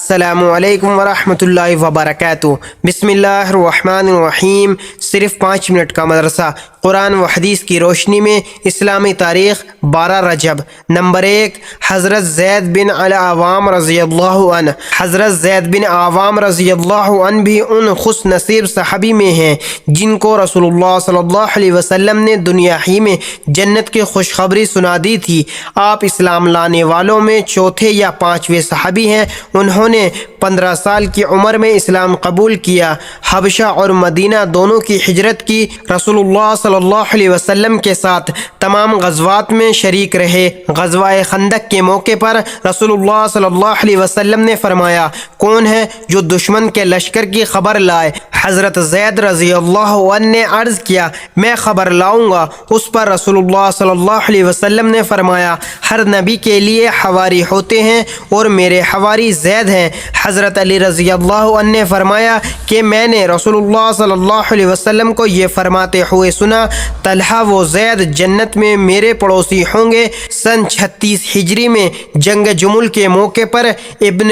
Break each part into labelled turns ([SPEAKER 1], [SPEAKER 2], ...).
[SPEAKER 1] السلام علیکم ورحمۃ اللہ وبرکاتہ۔ بسم اللہ الرحمن الرحیم۔ صرف 5 منٹ کا مدرسہ قرآن و حدیث کی روشنی میں اسلامی تاریخ 12 رجب۔ نمبر 1، حضرت زید بن عوام رضی اللہ عنہ۔ حضرت زید بن عوام رضی اللہ عنہ بھی ان خوش نصیب صحابی میں ہیں جن کو رسول اللہ صلی اللہ علیہ وسلم نے دنیا ہی میں جنت کی خوشخبری سنا دی تھی۔ آپ اسلام لانے والوں میں چوتھے یا 5ویں صحابی ہیں۔ انہوں نے 15 سال کی عمر میں اسلام قبول کیا، حبشہ اور مدینہ دونوں کی ہجرت کی، رسول اللہ صلی اللہ علیہ وسلم کے ساتھ تمام غزوات میں شریک رہے۔ غزوہ خندق کے موقع پر رسول اللہ صلی اللہ علیہ وسلم نے فرمایا، کون ہے جو دشمن کے لشکر کی خبر لائے؟ حضرت زید رضی اللہ عنہ نے عرض کیا، میں خبر لاؤں گا۔ اس پر رسول اللہ صلی اللہ علیہ وسلم نے فرمایا، ہر نبی کے لیے حواری ہوتے ہیں اور میرے حواری زید ہیں۔ حضرت علی رضی اللہ عنہ نے فرمایا کہ میں نے رسول اللہ صلی اللہ علیہ وسلم کو یہ فرماتے ہوئے سنا، طلحہ و زید جنت میں میرے پڑوسی ہوں گے۔ سن 36 ہجری میں جنگ جمل کے موقع پر ابن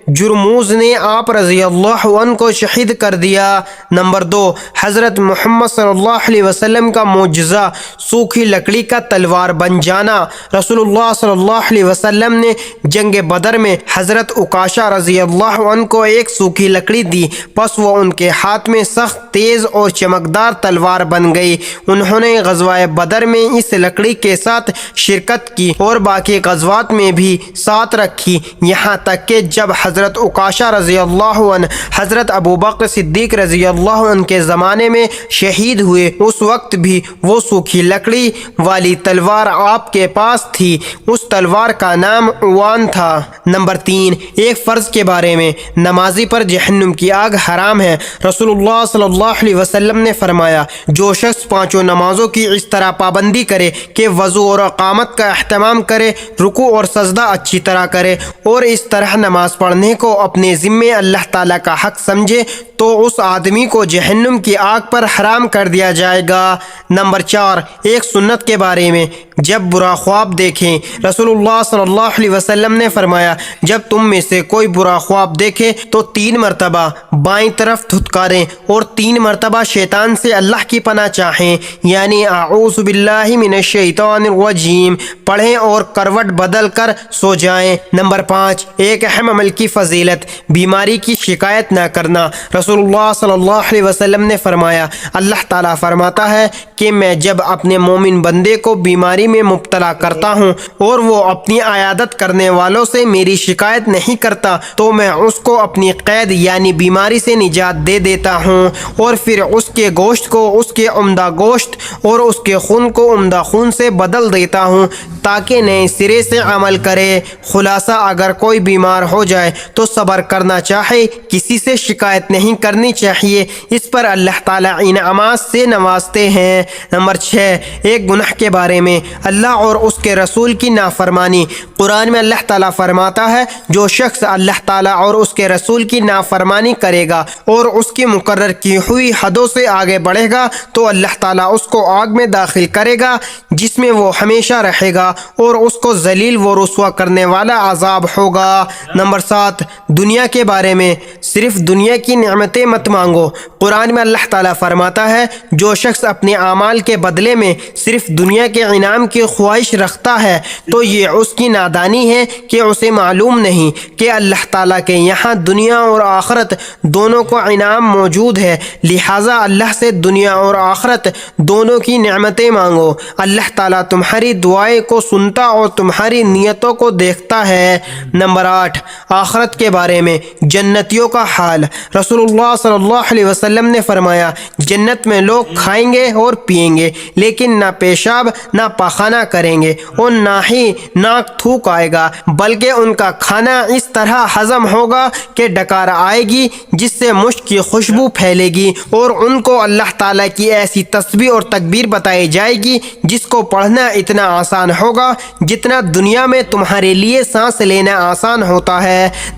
[SPEAKER 1] جرموز نے آپ رضی اللہ عنہ کو شہید کر دیا۔ نمبر 2، حضرت محمد صلی اللہ علیہ وسلم کا معجزہ، سوکھی لکڑی کا تلوار بن جانا۔ رسول اللہ صلی اللہ علیہ وسلم نے جنگ بدر میں حضرت عکاشہ رضی اللہ عنہ کو ایک سوکھی لکڑی دی، پس وہ ان کے ہاتھ میں سخت تیز اور چمکدار تلوار بن گئی۔ انہوں نے غزوہ بدر میں اس لکڑی کے ساتھ شرکت کی اور باقی غزوات میں بھی ساتھ رکھی، یہاں تک کہ جب حضرت عکاشہ رضی اللہ عنہ حضرت ابو بکر صدیق رضی اللہ عنہ کے زمانے میں شہید ہوئے، اس وقت بھی وہ سوکھی لکڑی والی تلوار آپ کے پاس تھی۔ اس تلوار کا نام عوان تھا۔ نمبر 3، ایک فرض کے بارے میں، نمازی پر جہنم کی آگ حرام ہے۔ رسول اللہ صلی اللہ علیہ وسلم نے فرمایا، جو شخص 5 نمازوں کی اس طرح پابندی کرے کہ وضو اور اقامت کا اہتمام کرے، رکوع اور سجدہ اچھی طرح کرے اور اس طرح نماز پڑھنے کو اپنے ذمے اللہ تعالیٰ کا حق سمجھے، تو اس آدمی کو جہنم کی آگ پر حرام کر دیا جائے گا۔ نمبر 4، ایک سنت کے بارے میں، جب برا خواب دیکھیں، رسول اللہ صلی اللہ علیہ وسلم نے فرمایا، جب تم میں سے کوئی برا خواب دیکھے تو 3 مرتبہ بائیں طرف دھتکاریں اور 3 مرتبہ شیطان سے اللہ کی پناہ چاہیں، یعنی اعوذ باللہ من الشیطان الرجیم پڑھیں اور کروٹ بدل کر سو جائیں۔ نمبر 5، ایک اہم عمل کی فضیلت، بیماری کی شکایت نہ کرنا۔ رسول اللہ صلی اللہ علیہ وسلم نے فرمایا، اللہ تعالیٰ فرماتا ہے کہ میں جب اپنے مومن بندے کو بیماری میں مبتلا کرتا ہوں اور وہ اپنی عیادت کرنے والوں سے میری شکایت نہیں کرتا تو میں اس کو اپنی قید یعنی بیماری سے نجات دے دیتا ہوں اور پھر اس کے گوشت کو اس کے عمدہ گوشت اور اس کے خون کو عمدہ خون سے بدل دیتا ہوں تاکہ نئے سرے سے عمل کرے۔ خلاصہ، اگر کوئی بیمار ہو جائے تو صبر کرنا چاہے، کسی سے شکایت نہیں کرنی چاہیے، اس پر اللہ تعالیٰ انعامات سے نوازتے ہیں۔ نمبر 6، ایک گناہ کے بارے میں، اللہ اور اس کے رسول کی نافرمانی۔ قرآن میں اللہ تعالیٰ فرماتا ہے، جو شخص اللہ تعالیٰ اور اس کے رسول کی نافرمانی کرے گا اور اس کی مقرر کی ہوئی حدوں سے آگے بڑھے گا تو اللہ تعالیٰ اس کو آگ میں داخل کرے گا جس میں وہ ہمیشہ رہے گا اور اس کو ذلیل و رسوا کرنے والا عذاب ہوگا۔ نمبر 7، دنیا کے بارے میں، صرف دنیا کی نعمتیں مت مانگو۔ قرآن میں اللہ تعالیٰ فرماتا ہے، جو شخص اپنے اعمال کے بدلے میں صرف دنیا کے انعام کی خواہش رکھتا ہے تو یہ اس کی نادانی ہے کہ اسے معلوم نہیں کہ اللہ تعالیٰ کے یہاں دنیا اور آخرت دونوں کو انعام موجود ہے، لہٰذا اللہ سے دنیا اور آخرت دونوں کی نعمتیں مانگو۔ اللہ تعالیٰ تمہاری دعائیں کو سنتا اور تمہاری نیتوں کو دیکھتا ہے۔ نمبر 8، آخرت کے بارے میں، جنتیوں کا حال۔ رسول اللہ صلی اللہ علیہ وسلم نے فرمایا، جنت میں لوگ کھائیں گے اور پئیں گے لیکن نہ پیشاب نہ پاخانہ کریں گے اور نہ ہی ناک تھوک آئے گا، بلکہ ان کا کھانا اس طرح ہضم ہوگا کہ ڈکار آئے گی جس سے مشک کی خوشبو پھیلے گی اور ان کو اللہ تعالیٰ کی ایسی تسبیح اور تکبیر بتائی جائے گی جس کو پڑھنا اتنا آسان ہوگا جتنا دنیا میں تمہارے لیے سانس لینا آسان ہوتا ہے۔